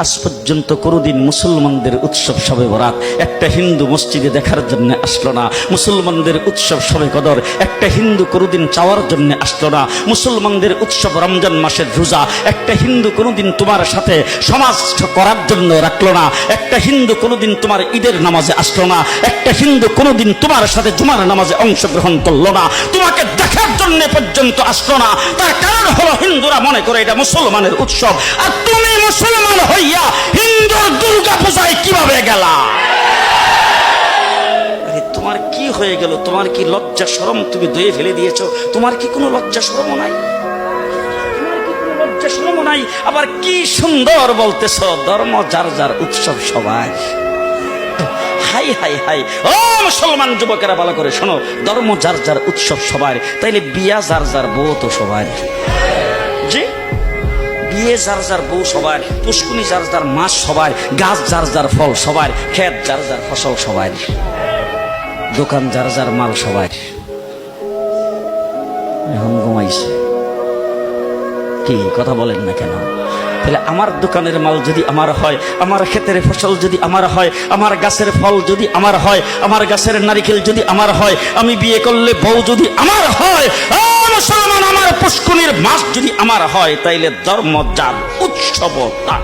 আজ পর্যন্ত কোনোদিন মুসলমানদের উৎসব শবে বরাত একটা হিন্দু মসজিদে দেখার জন্য আসলো না, মুসলমানদের উৎসব শবে কদর একটা হিন্দু কোনোদিন চাওয়ার জন্য আসলো না, মুসলমানদের উৎসব রমজান মাসের রোজা একটা হিন্দু কোনোদিন তোমার সাথে সমাজ করার জন্য রাখলো না, একটা হিন্দু কোনোদিন তোমার ঈদের নামাজে আসলো না, একটা হিন্দু কোনোদিন তোমার সাথে জুমার নামাজে অংশগ্রহণ করলো না, তোমাকে দেখার জন্য পর্যন্ত আসলো না। তার কারণ হলো হিন্দুরা মনে করে এটা মুসলমানের উৎসব, আর তুমি মুসলমান হইয়া হিন্দুর দুর্গা পূজায় কিভাবে গেলা? তোমার কি হয়ে গেল? তোমার কি লজ্জা শরম তুমি ধুয়ে ফেলে দিয়েছো? তোমার কি কোনো লজ্জা শরম নাই? লজ্জা শরম নাই? আবার কি সুন্দর বলতেছ, ধর্ম যার যার উৎসব সবাই। হাই হাই হাই, ও মুসলমান যুবকেরা ভালো করে শোনো, ধর্ম যার যার উৎসব সবার, তাইলে বিয়া যার যার বউ তো সবার। জি, বিয়ে যার যার বউ সবার, পুষ্কুনি যার যার মাস সবার, গাছ যার যার ফল সবার, ক্ষেত যার যার ফসল সবার, দোকান যার যার মাল সবার। এখন ঘুমাইছে কি কথা বলেন না কেন? তাহলে আমার দোকানের মাল যদি আমার হয়, আমার ক্ষেতের ফসল যদি আমার হয়, আমার গাছের ফল যদি আমার হয়, আমার গাছের নারিকেল যদি আমার হয়, আমি বিয়ে করলে বউ যদি আমার হয়, মুসলমান আমার পুষ্কুনির মাস যদি আমার হয়, তাইলে ধর্ম যার উৎসব তার।